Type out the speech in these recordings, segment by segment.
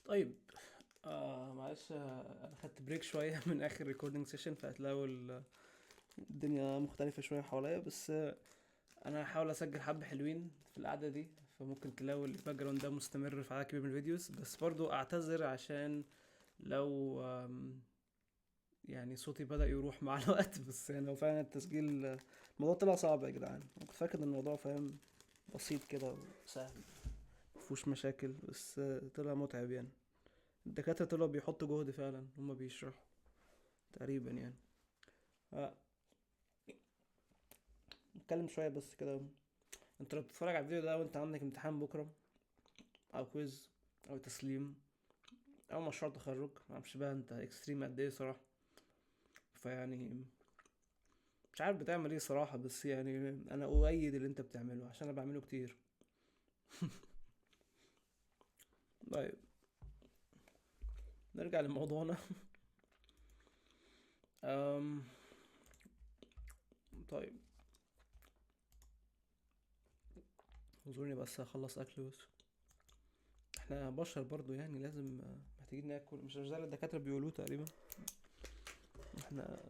طيب. معلش، انا خدت بريك شويه من اخر ريكوردينج سيشن، فهتلاقوا الدنيا مختلفه شويه حواليا. بس انا هحاول اسجل حبه حلوين في القعده دي، فممكن تلاقوا الباك جراوند ده مستمر في عدد كبير من الفيديوز. بس برضو اعتذر عشان لو يعني صوتي بدأ يروح مع الوقت. بس يعني هو فعلا التسجيل، الموضوع طلع صعب يا جدعان. أنا كنت فاكر ان الموضوع فاهم بسيط كده وسهل مفهوش مشاكل، بس طلع متعب يعني. الدكاترة طلعوا بيحطوا جهد فعلا هما بيشرحوا تقريبا يعني. آه، نتكلم شوية بس كده. انت لو بتتفرج على الفيديو ده وانت عندك امتحان بكرة او كويز او تسليم او مشروع تخرج، معرفش بقى انت اكستريم قد ايه صراحة. فيعني مش عارف بتعمل ايه صراحة، بس يعني انا اؤيد اللي انت بتعمله عشان انا بعمله كتير. طيب، نرجع لموضوعنا. أم... طيب، اعذروني بس هخلص اكل بس. احنا بشر برضو يعني لازم محتاجين ناكل، مش زي اللي الدكاترة بيقولوه تقريبا. احنا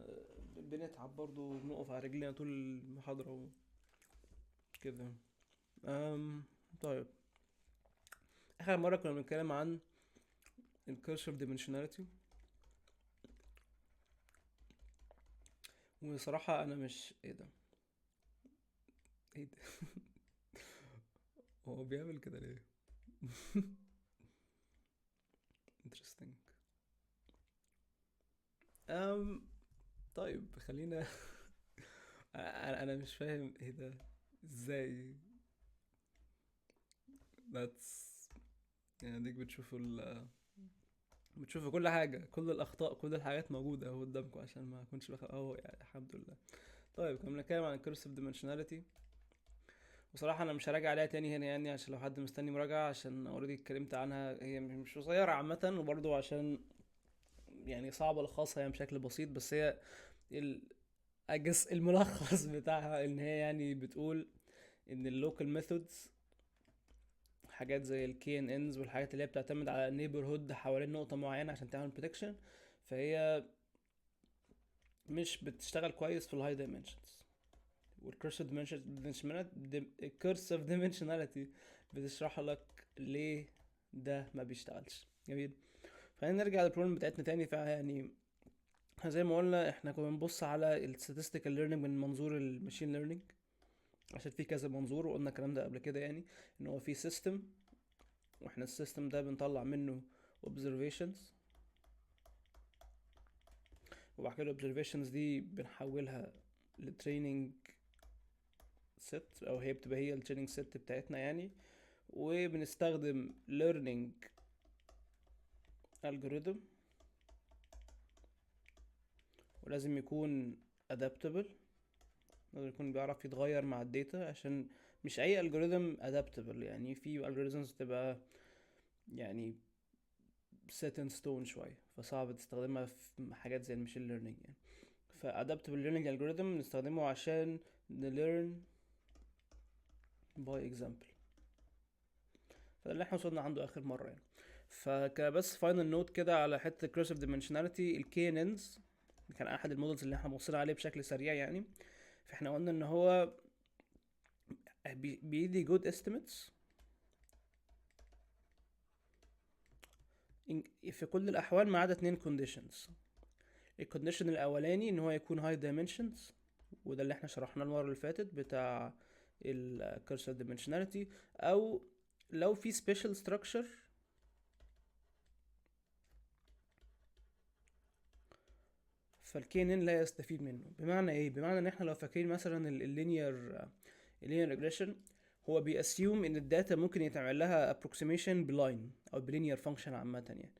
بنتعب برضو وبنقف على رجلينا طول المحاضرة وكده. أم... طيب، اخر مرة كنا بنتكلم عن ال cursive dimensionality. وصراحة انا مش ايه ده، ايه ده. هو بيعمل كده ليه؟ interesting. أم... طيب خلينا. انا مش فاهم ايه ده، ازاي؟ that's يعني ديك بتشوفوا بتشوفوا كل حاجة، كل الأخطاء، كل الحاجات موجودة أهو قدامكم عشان ما أكونش أهو يعني الحمد لله. طيب، كنا بنتكلم عن الكورسيف ديمنشناليتي. بصراحة أنا مش هراجع عليها تاني هنا يعني، عشان لو حد مستني مراجعة، عشان أوريدي اتكلمت عنها. هي مش قصيرة عامة، وبرضه عشان يعني صعب ألخصها يعني بشكل بسيط. بس هي ال... أجس الملخص بتاعها إن هي يعني بتقول إن اللوكال ميثودز، حاجات زي الكي ان انز والحاجات اللي هي بتعتمد على النيبرهود حوالين نقطة معينة عشان تعمل بروتكشن، فهي مش بتشتغل كويس في الهاي دايمنشنز. والكيرسيف الكيرسيف دايمنشناليتي بتشرح لك ليه ده ما بيشتغلش. جميل. خلينا نرجع للبروبلم بتاعتنا تاني. فيعني احنا زي ما قلنا، احنا كنا بنبص على ال statistical learning من منظور الماشين ليرنينج، عشان في كذا منظور، وقلنا الكلام ده قبل كده يعني. ان هو في سيستم، واحنا السيستم ده بنطلع منه observations، وبعد كده الobservations دي بنحولها لتريننج ست، او هي بتبقى هي التريننج ست بتاعتنا يعني. وبنستخدم learning algorithm، ولازم يكون adaptable، لازم يكون بيعرف يتغير مع الداتا، عشان مش اي algorithm adaptable يعني. في algorithms بتبقى يعني set in stone شوية، فصعب تستخدمها في حاجات زي المشين ليرنينج يعني. ف adaptable learning algorithm نستخدمه عشان نlearn by example. فده اللي احنا وصلنا عنده اخر مرة يعني. فكبس فاينل نوت كده على حتة الكريسيف ديمنشناليتي، الكي ان انز كان احد المودلز اللي احنا بصينا عليه بشكل سريع يعني. فاحنا قلنا ان هو بيدي جود estimates في كل الاحوال ما عدا اتنين conditions. الكونديشن الاولاني ان هو يكون high dimensions، وده اللي احنا شرحناه المره اللي فاتت بتاع الكرسر dimensionality. او لو في special structure، فالكينن لا يستفيد منه. بمعنى ايه؟ بمعنى ان احنا لو فاكرين مثلا اللينير ريجريشن، هو بيأسيوم ان الداتا ممكن يتعمل لها approximation بلاين او بلينير فانكشن عامه يعني.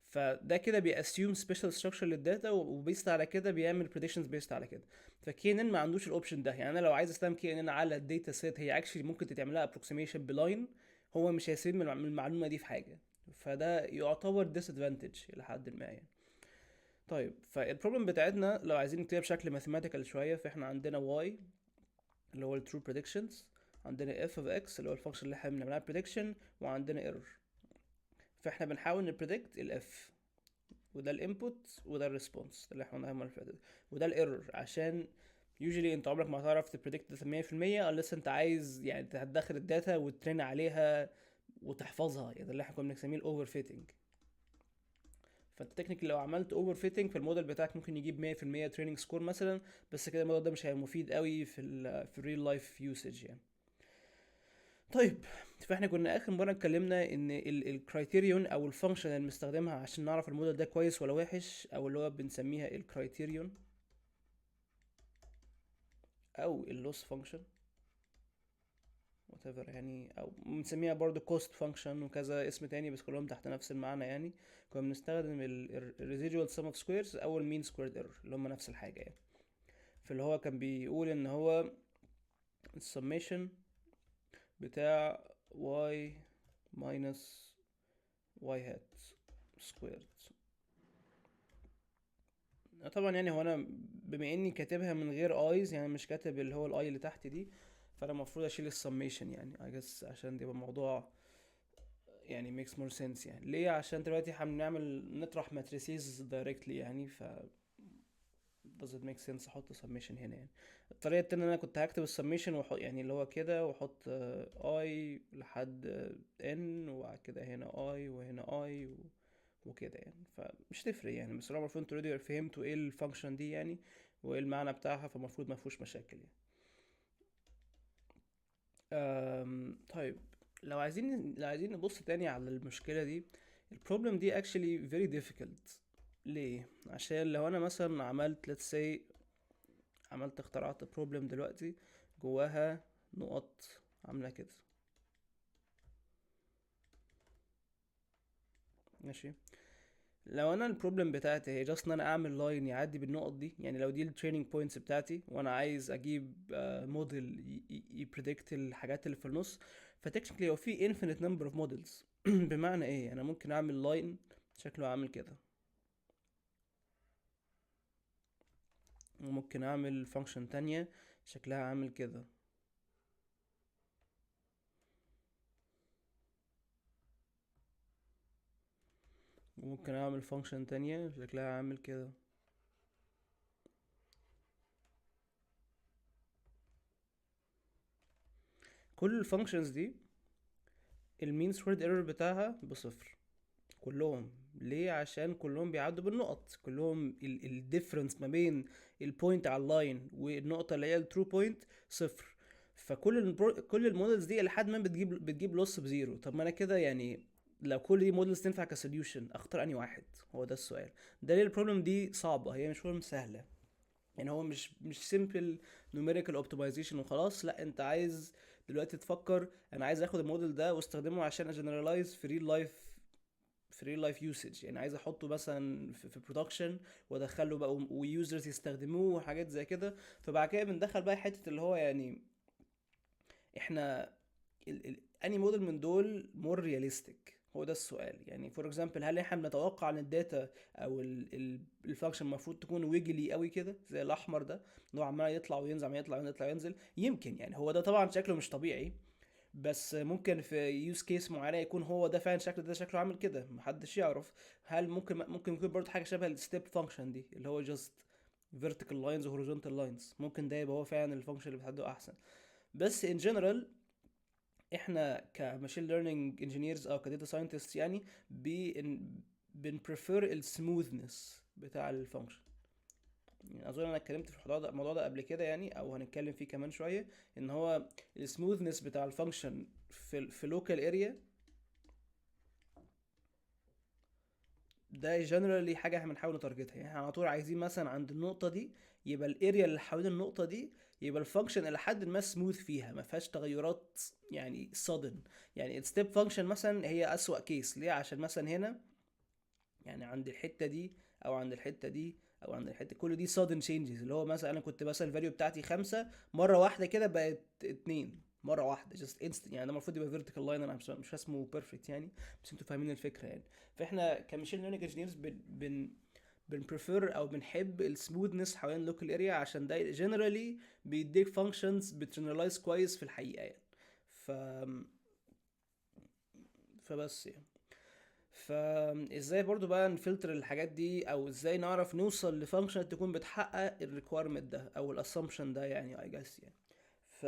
فده كده بيأسيوم سبيشال ستراكشر للداتا، وبيست على كده بيعمل بريدكشنز بيست على كده. فكينن ما عندوش الاوبشن ده يعني. انا لو عايز استخدم كينن على الداتا سيت هي اكشلي ممكن تتعمل لها approximation بلاين، هو مش هيستفيد من المعلومه دي في حاجه. فده يعتبر ديس ادفانتج الى حد ما يعني. طيب، فالبروبلم بتاعتنا لو عايزين نكتبها بشكل ماثيماتيكال شويه، فاحنا عندنا y اللي هو الترو بريدكشنز، عندنا f of x اللي هو الفانكشن اللي احنا بنعملها بريدكشن، وعندنا ايرور. فاحنا بنحاول نبريدكت الاف، وده الانبوت وده الريسبونس اللي احنا قلناها المره اللي فاتت، وده الايرور. عشان usually انت عمرك ما هتعرف تبريدكت ده 100% unless انت عايز يعني هتدخل الداتا وترين عليها وتحفظها، يعني ده اللي احنا كنا بنسميه الاوفر فيتنج. فانت تكنيكلي لو عملت اوفر فيتنج في الموديل بتاعك ممكن يجيب 100% تريننج سكور مثلا، بس كده الموضوع ده مش هيبقى مفيد قوي في الريل لايف يوسج يعني. طيب، فاحنا كنا اخر مره اتكلمنا ان الكرايتيريون او الفانكشن اللي بنستخدمها عشان نعرف الموديل ده كويس ولا وحش، او اللي هو بنسميها الكرايتيريون او اللوس فانكشن whatever يعني، او بنسميها برضو كوست فانكشن وكذا اسم تاني بس كلهم تحت نفس المعنى يعني. كنا بنستخدم الريزيدوال سم اوف سكويرز او المين سكويرد ايرور اللي هم نفس الحاجه يعني. فاللي هو كان بيقول ان هو السميشن بتاع y minus y hat squared. طبعا يعني هو انا بما اني كاتبها من غير ايز يعني مش كاتب اللي هو الاي اللي تحت دي، فانا المفروض اشيل السميشن يعني I guess عشان يبقى الموضوع يعني makes more sense يعني. ليه؟ عشان دلوقتي هنعمل نطرح matrices directly يعني، ف does it make sense احط summation هنا يعني. الطريقه التانية انا كنت هكتب السميشن واحط يعني اللي هو كده واحط اي لحد ان وبعد كده هنا اي وهنا اي وكده يعني، فمش تفرق يعني. بس لو المفروض انتوا already فهمتوا ايه الفانكشن دي يعني وايه المعنى بتاعها، فالمفروض ما فيهوش مشاكل يعني. طيب، لو عايزين نبص تاني على المشكلة دي، البروبلم دي actually very difficult. ليه؟ عشان لو انا مثلا عملت let's say اخترعت بروبلم دلوقتي جواها نقط عاملة كده، ماشي. لو انا البروبلم بتاعتي هي جاست ان انا اعمل لاين يعدي بالنقط دي، يعني لو دي التريننج بوينتس بتاعتي وانا عايز اجيب موديل يبريدكت الحاجات اللي في النص، فتكنيكلي هو في infinite number of models. بمعنى ايه؟ انا ممكن اعمل لاين شكله عامل كده، وممكن اعمل فانكشن تانية شكلها عامل كده، وممكن اعمل فانكشن تانية شكلها عامل كده. كل الفانكشنز دي المين سكويرد ايرور بتاعها بصفر كلهم. ليه؟ عشان كلهم بيعدوا بالنقط، كلهم الديفرنس ما بين البوينت على اللاين والنقطه اللي هي الترو بوينت صفر. كل المودلز دي لحد ما بتجيب لوس بزيرو. طب ما انا كده يعني لو كل دي مودلز تنفع كسوليوشن اختار انهي واحد؟ هو ده السؤال. ده ليه البروبلم دي صعبه؟ هي مش بروبلم سهله يعني، هو مش سيمبل نوميريكال اوبتمايزيشن وخلاص. لا، انت عايز دلوقتي تفكر انا عايز اخد الموديل ده واستخدمه عشان اجنرالايز في ريل لايف يوسج، يعني عايز احطه مثلا في برودكشن وادخله بقى ويوزرز يستخدموه وحاجات زي كده. فبعد كده بندخل بقى حته اللي هو يعني احنا اني موديل من دول مور رياليستيك؟ هو ده السؤال يعني. فور اكزامبل، هل احنا بنتوقع ان الداتا او الفانكشن المفروض تكون ويجلي قوي كده زي الاحمر ده، ان هو عمال يطلع وينزل عمال يطلع ويطلع وينزل؟ يمكن يعني هو ده طبعا شكله مش طبيعي، بس ممكن في يوز كيس معينه يكون هو ده فعلا شكل ده شكله عامل كده محدش يعرف. هل ممكن يكون برضه حاجه شبه الستيب فانكشن دي اللي هو just vertical lines و horizontal lines؟ ممكن ده يبقى هو فعلا الفانكشن اللي بتحدده احسن. بس in general احنا كماشين ليرنينج انجينيرز او كداتا ساينتست يعني بنبريفير السموثنس بتاع الفانكشن. يعني اظن انا اتكلمت في الموضوع ده قبل كده يعني، او هنتكلم فيه كمان شويه. ان هو السموثنس بتاع الفانكشن في لوكال اريا ده جنرالي حاجه احنا بنحاول نتارجتها. يعني احنا على طول عايزين مثلا عند النقطه دي يبقى الاريا اللي حوالين النقطه دي يبقى الفانكشن الى حد ما سموث فيها ما فيهاش تغيرات يعني sudden. يعني الستيب فانكشن مثلا هي اسوأ كيس. ليه؟ عشان مثلا هنا يعني عند الحته دي او عند الحته دي او عند الحته كل دي sudden changes، اللي هو مثلا انا كنت مثلا الفاليو بتاعتي 5 مره واحده كده بقت 2 مره واحده just instant. يعني ده المفروض يبقى vertical line، انا مش اسمه perfect يعني، بس انتوا فاهمين الفكره يعني. فاحنا كماشين ليرنينج انجينيرز بنبريفير او بنحب السموثنس حوالين اللوكال اريا، عشان ده جنرالي بيديك فانكشنز بتجنرالايز كويس في الحقيقه يعني. ف فبس يعني فازاي برضو بقى نفلتر الحاجات دي، او ازاي نعرف نوصل لفانكشن تكون بتحقق الريكويرمنت ده او الاسامبشن ده، يعني اي جاس يعني. ف